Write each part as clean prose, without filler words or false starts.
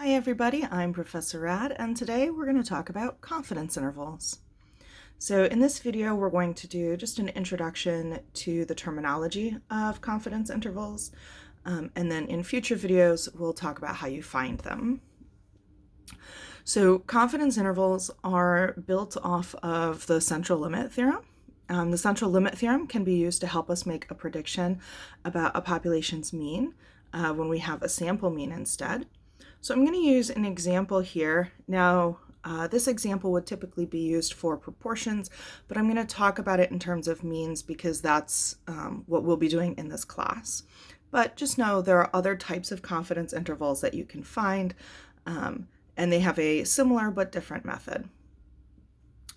Hi everybody, I'm Professor Rad, and today we're going to talk about confidence intervals. So in this video, we're going to do just an introduction to the terminology of confidence intervals, and then in future videos, we'll talk about how you find them. So confidence intervals are built off of the central limit theorem. The central limit theorem can be used to help us make a prediction about a population's mean when we have a sample mean instead. So I'm going to use an example here. Now, this example would typically be used for proportions, but I'm going to talk about it in terms of means because that's what we'll be doing in this class. But just know there are other types of confidence intervals that you can find, and they have a similar but different method.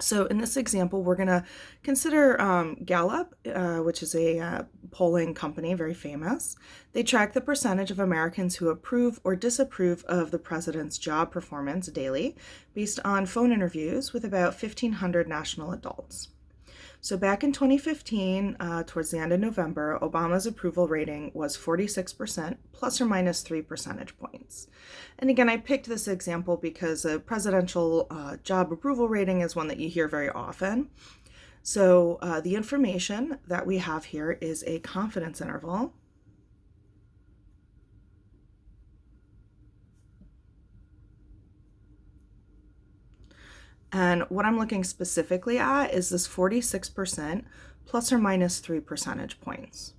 So in this example, we're going to consider Gallup, which is a polling company, very famous. They track the percentage of Americans who approve or disapprove of the president's job performance daily based on phone interviews with about 1,500 national adults. So back in 2015, towards the end of November, Obama's approval rating was 46%, plus or minus 3 percentage points. And again, I picked this example because a presidential job approval rating is one that you hear very often. So the information that we have here is a confidence interval. And what I'm looking specifically at is this 46% plus or minus 3 percentage points.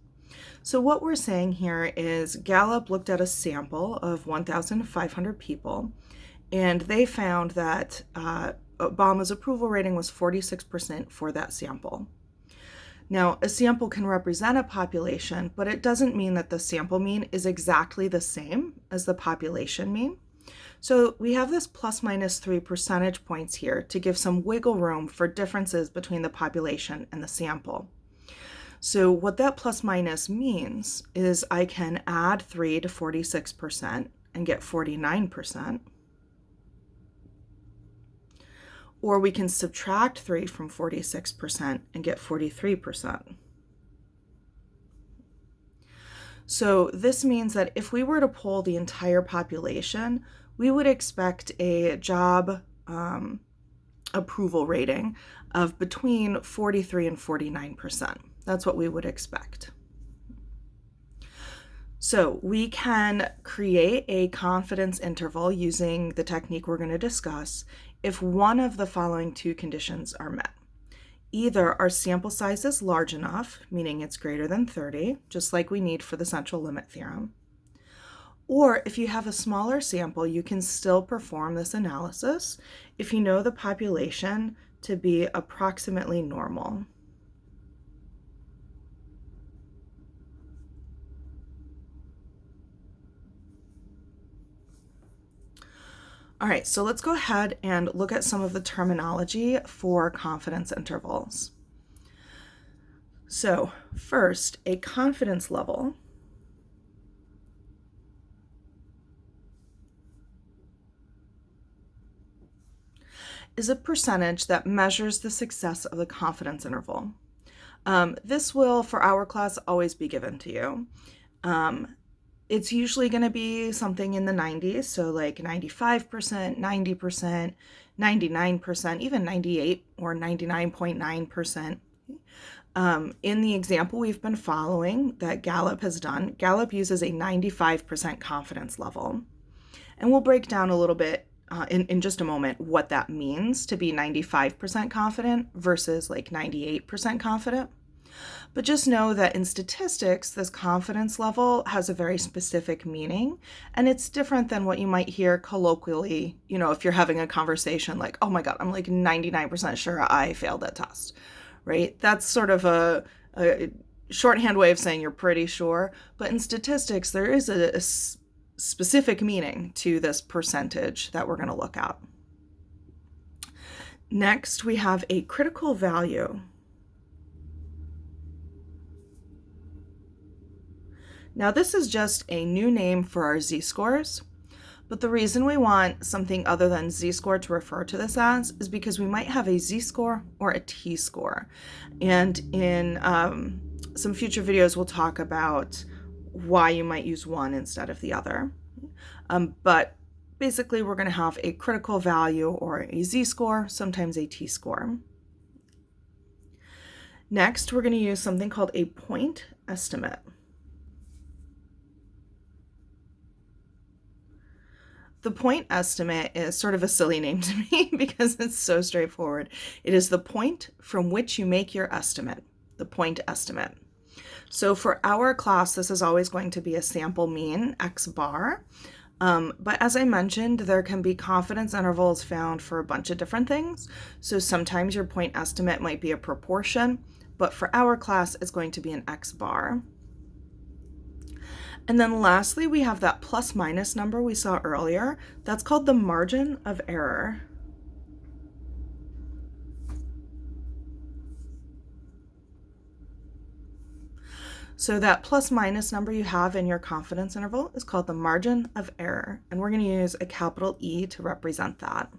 So what we're saying here is Gallup looked at a sample of 1,500 people, and they found that Obama's approval rating was 46% for that sample. Now, a sample can represent a population, but it doesn't mean that the sample mean is exactly the same as the population mean. So we have this plus minus 3 percentage points here to give some wiggle room for differences between the population and the sample. So what that plus minus means is I can add 3 to 46% and get 49%. Or we can subtract 3 from 46% and get 43%. So this means that if we were to poll the entire population, we would expect a job approval rating of between 43 and 49%. That's what we would expect. So we can create a confidence interval using the technique we're going to discuss if one of the following two conditions are met. Either our sample size is large enough, meaning it's greater than 30, just like we need for the central limit theorem. Or if you have a smaller sample, you can still perform this analysis if you know the population to be approximately normal. All right, so let's go ahead and look at some of the terminology for confidence intervals. So first, a confidence level is a percentage that measures the success of the confidence interval. This will, for our class, always be given to you. It's usually going to be something in the 90s, so like 95%, 90%, 99%, even 98 or 99.9%. In the example we've been following that Gallup has done, Gallup uses a 95% confidence level. And we'll break down a little bit in just a moment what that means to be 95% confident versus like 98% confident. But just know that in statistics, this confidence level has a very specific meaning, and it's different than what you might hear colloquially, if you're having a conversation like, oh my God, I'm like 99% sure I failed that test, right? That's sort of a shorthand way of saying you're pretty sure. But in statistics, there is a specific meaning to this percentage that we're going to look at. Next, we have a critical value. Now, this is just a new name for our z-scores, but the reason we want something other than z-score to refer to this as is because we might have a z-score or a t-score. And in some future videos, we'll talk about why you might use one instead of the other. But basically we're going to have a critical value or a z-score, sometimes a t-score. Next, we're going to use something called a point estimate. The point estimate is sort of a silly name to me because it's so straightforward. It is the point from which you make your estimate, the point estimate. So for our class, this is always going to be a sample mean, x bar. But as I mentioned, there can be confidence intervals found for a bunch of different things. So sometimes your point estimate might be a proportion, but for our class, it's going to be an x bar. And then lastly, we have that plus minus number we saw earlier. That's called the margin of error. So that plus minus number you have in your confidence interval is called the margin of error, and we're going to use a capital E to represent that.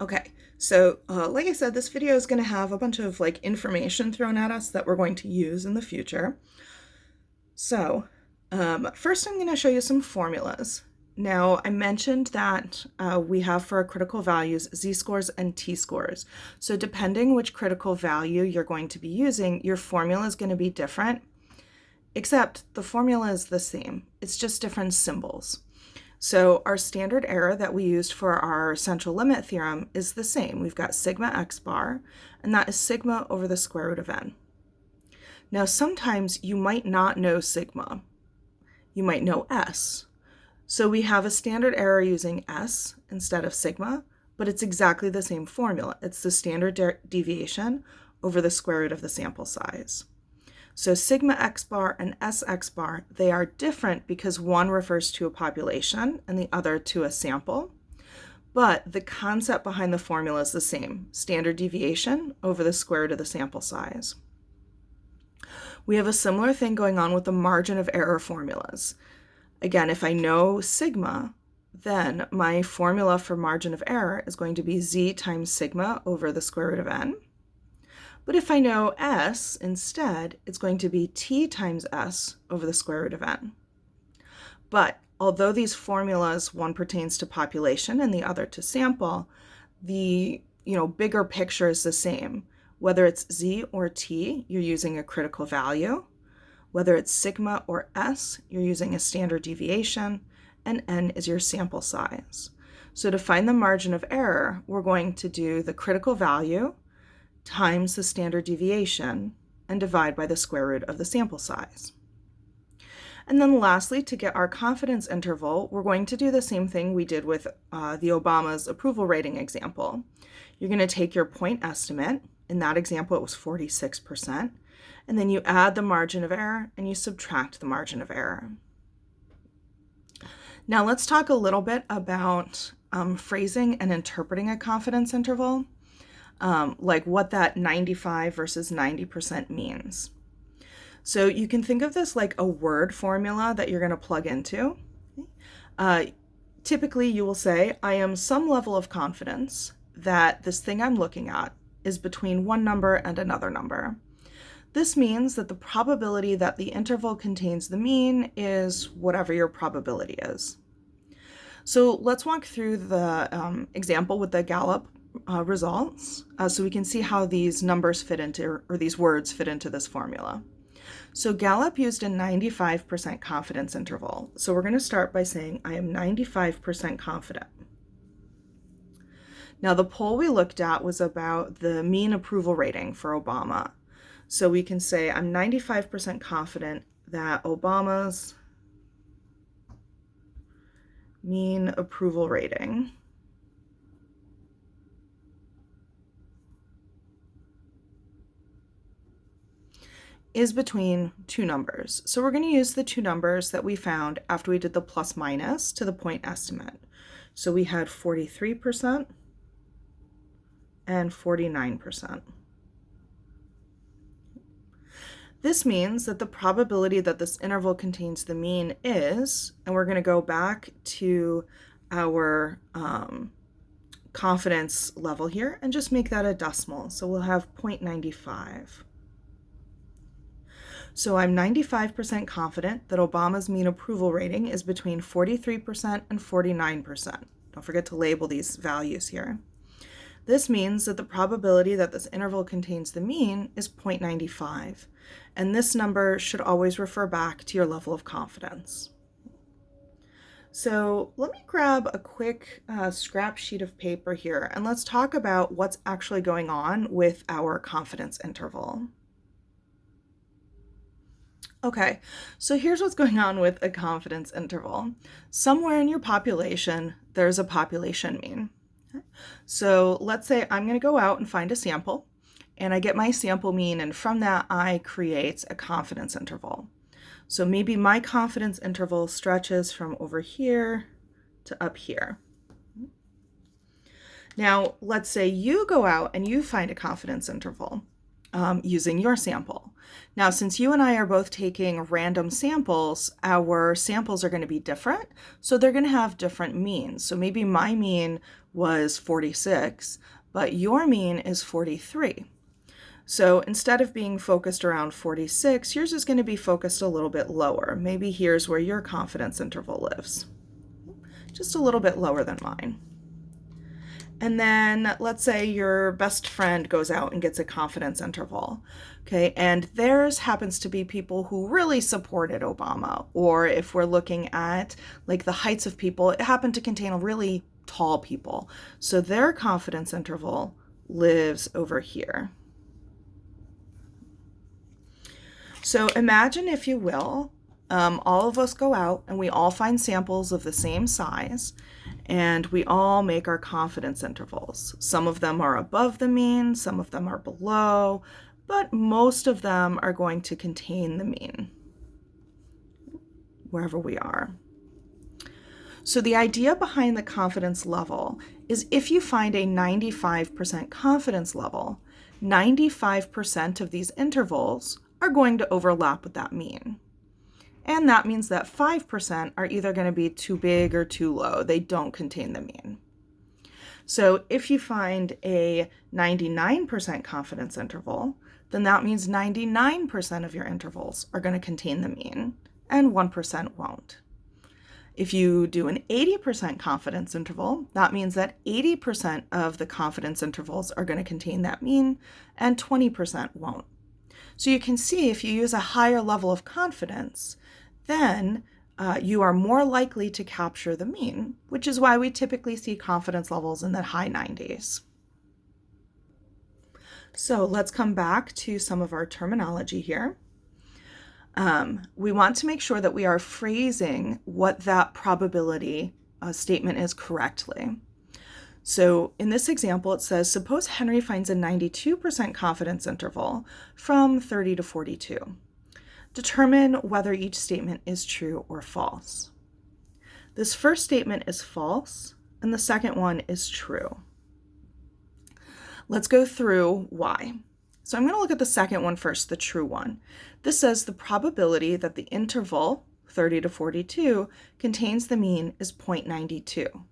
Okay, so like I said, this video is going to have a bunch of information thrown at us that we're going to use in the future. So first I'm going to show you some formulas. Now, I mentioned that we have for our critical values z-scores and t-scores. So depending which critical value you're going to be using, your formula is going to be different, except the formula is the same. It's just different symbols. So our standard error that we used for our central limit theorem is the same. We've got sigma x bar, and that is sigma over the square root of n. Now, sometimes you might not know sigma. You might know s. So we have a standard error using s instead of sigma, but it's exactly the same formula. It's the standard deviation over the square root of the sample size. So sigma x bar and sx bar, they are different because one refers to a population and the other to a sample, but the concept behind the formula is the same, standard deviation over the square root of the sample size. We have a similar thing going on with the margin of error formulas. Again, if I know sigma, then my formula for margin of error is going to be z times sigma over the square root of n. But if I know s instead, it's going to be t times s over the square root of n. But although these formulas, one pertains to population and the other to sample, the bigger picture is the same. Whether it's z or t, you're using a critical value. Whether it's sigma or s, you're using a standard deviation, and n is your sample size. So to find the margin of error, we're going to do the critical value times the standard deviation and divide by the square root of the sample size. And then lastly, to get our confidence interval, we're going to do the same thing we did with the Obama's approval rating example. You're going to take your point estimate. In that example, it was 46%. And then you add the margin of error and you subtract the margin of error. Now let's talk a little bit about phrasing and interpreting a confidence interval, like what that 95 versus 90% means. So you can think of this like a word formula that you're going to plug into. Typically, you will say, I am some level of confidence that this thing I'm looking at is between one number and another number. This means that the probability that the interval contains the mean is whatever your probability is. So let's walk through the example with the Gallup results so we can see how these numbers fit into, or these words fit into this formula. So Gallup used a 95% confidence interval. So we're going to start by saying I am 95% confident. Now the poll we looked at was about the mean approval rating for Obama. So we can say I'm 95% confident that Obama's mean approval rating is between two numbers. So we're going to use the two numbers that we found after we did the plus minus to the point estimate. So we had 43% and 49%. This means that the probability that this interval contains the mean is, and we're going to go back to our confidence level here and just make that a decimal. So we'll have 0.95. So I'm 95% confident that Obama's mean approval rating is between 43% and 49%. Don't forget to label these values here. This means that the probability that this interval contains the mean is 0.95, and this number should always refer back to your level of confidence. So let me grab a quick scrap sheet of paper here, and let's talk about what's actually going on with our confidence interval. Okay, so here's what's going on with a confidence interval. Somewhere in your population, there's a population mean. So let's say I'm going to go out and find a sample, and I get my sample mean, and from that I create a confidence interval. So maybe my confidence interval stretches from over here to up here. Now, let's say you go out and you find a confidence interval using your sample. Now, since you and I are both taking random samples, our samples are going to be different, so they're going to have different means. So maybe my mean was 46, but your mean is 43. So instead of being focused around 46, yours is going to be focused a little bit lower. Maybe here's where your confidence interval lives, just a little bit lower than mine. And then let's say your best friend goes out and gets a confidence interval, okay? And theirs happens to be people who really supported Obama. Or if we're looking at like the heights of people, it happened to contain really tall people. So their confidence interval lives over here. So imagine, if you will, all of us go out and we all find samples of the same size, and we all make our confidence intervals. Some of them are above the mean, some of them are below, but most of them are going to contain the mean, wherever we are. So the idea behind the confidence level is if you find a 95% confidence level, 95% of these intervals are going to overlap with that mean. And that means that 5% are either going to be too big or too low. They don't contain the mean. So if you find a 99% confidence interval, then that means 99% of your intervals are going to contain the mean, and 1% won't. If you do an 80% confidence interval, that means that 80% of the confidence intervals are going to contain that mean, and 20% won't. So you can see if you use a higher level of confidence, then you are more likely to capture the mean, which is why we typically see confidence levels in the high 90s. So let's come back to some of our terminology here. We want to make sure that we are phrasing what that probability statement is correctly. So in this example, it says, suppose Henry finds a 92% confidence interval from 30 to 42. Determine whether each statement is true or false. This first statement is false, and the second one is true. Let's go through why. So I'm going to look at the second one first, the true one. This says the probability that the interval 30 to 42 contains the mean is 0.92.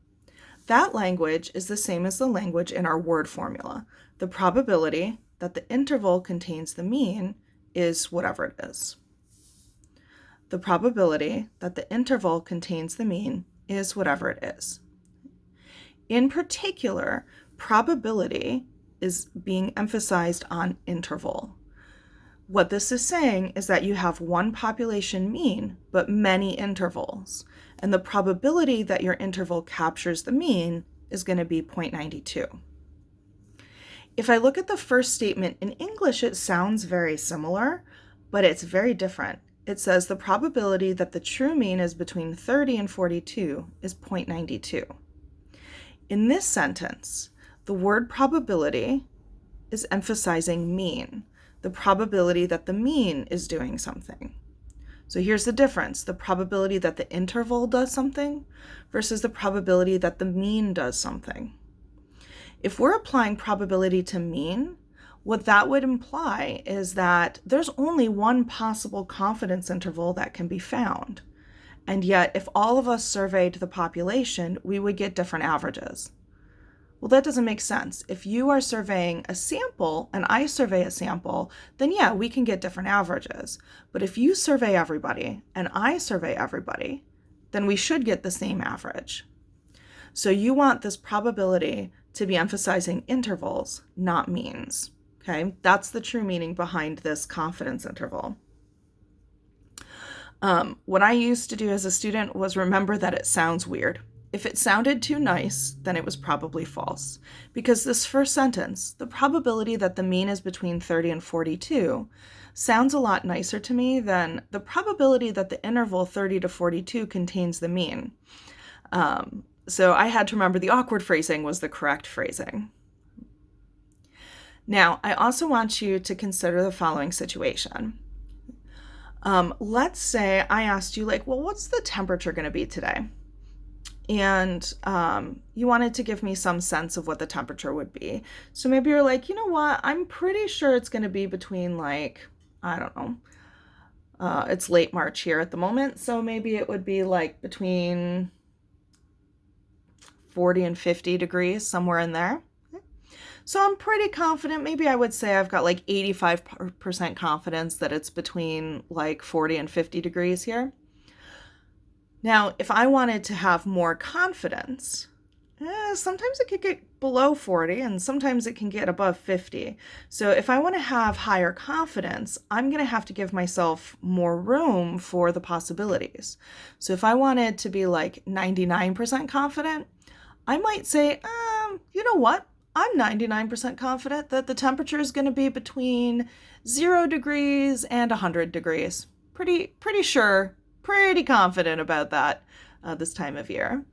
That language is the same as the language in our word formula. The probability that the interval contains the mean is whatever it is. The probability that the interval contains the mean is whatever it is. In particular, probability is being emphasized on interval. What this is saying is that you have one population mean, but many intervals, and the probability that your interval captures the mean is going to be 0.92. If I look at the first statement in English, it sounds very similar, but it's very different. It says the probability that the true mean is between 30 and 42 is 0.92. In this sentence, the word probability is emphasizing mean, the probability that the mean is doing something. So here's the difference, the probability that the interval does something versus the probability that the mean does something. If we're applying probability to mean, what that would imply is that there's only one possible confidence interval that can be found. And yet, if all of us surveyed the population, we would get different averages. Well, that doesn't make sense. If you are surveying a sample and I survey a sample, then yeah, we can get different averages. But if you survey everybody and I survey everybody, then we should get the same average. So you want this probability to be emphasizing intervals, not means. Okay, that's the true meaning behind this confidence interval. What I used to do as a student was remember that it sounds weird. If it sounded too nice, then it was probably false. Because this first sentence, the probability that the mean is between 30 and 42, sounds a lot nicer to me than the probability that the interval 30 to 42 contains the mean. So I had to remember the awkward phrasing was the correct phrasing. Now, I also want you to consider the following situation. Let's say I asked you, like, well, what's the temperature going to be today? And you wanted to give me some sense of what the temperature would be. So maybe you're like, you know what? I'm pretty sure it's going to be between, like, I don't know. It's late March here at the moment. So maybe it would be like between 40 and 50 degrees, somewhere in there. So I'm pretty confident. Maybe I would say I've got like 85% confidence that it's between like 40 and 50 degrees here. Now, if I wanted to have more confidence, sometimes it could get below 40 and sometimes it can get above 50. So if I want to have higher confidence, I'm going to have to give myself more room for the possibilities. So if I wanted to be like 99% confident, I might say, you know what? I'm 99% confident that the temperature is going to be between 0 degrees and 100 degrees. Pretty sure, pretty confident about that this time of year.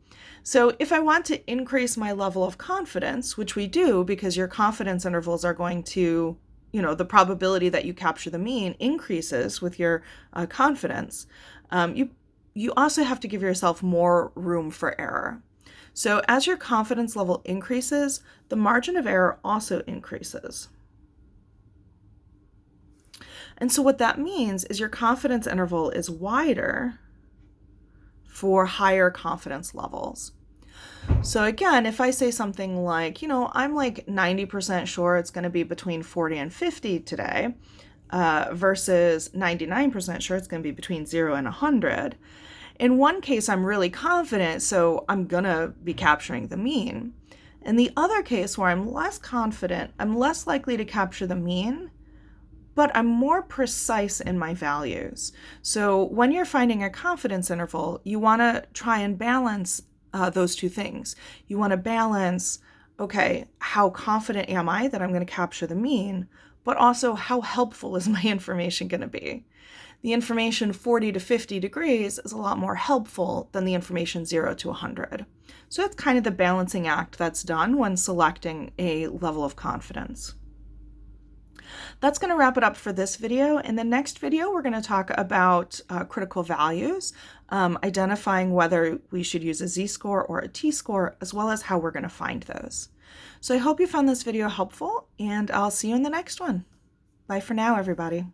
So if I want to increase my level of confidence, which we do because your confidence intervals are going to, the probability that you capture the mean increases with your confidence, you also have to give yourself more room for error. So as your confidence level increases, the margin of error also increases. And so what that means is your confidence interval is wider for higher confidence levels. So again, if I say something like, I'm like 90% sure it's going to be between 40 and 50 today, versus 99% sure it's going to be between 0 and 100, in one case, I'm really confident, so I'm going to be capturing the mean. In the other case where I'm less confident, I'm less likely to capture the mean, but I'm more precise in my values. So when you're finding a confidence interval, you want to try and balance those two things. You want to balance, okay, how confident am I that I'm going to capture the mean, but also how helpful is my information going to be? The information 40 to 50 degrees is a lot more helpful than the information 0 to 100. So that's kind of the balancing act that's done when selecting a level of confidence. That's going to wrap it up for this video. In the next video, we're going to talk about critical values, identifying whether we should use a z-score or a t-score, as well as how we're going to find those. So I hope you found this video helpful, and I'll see you in the next one. Bye for now, everybody.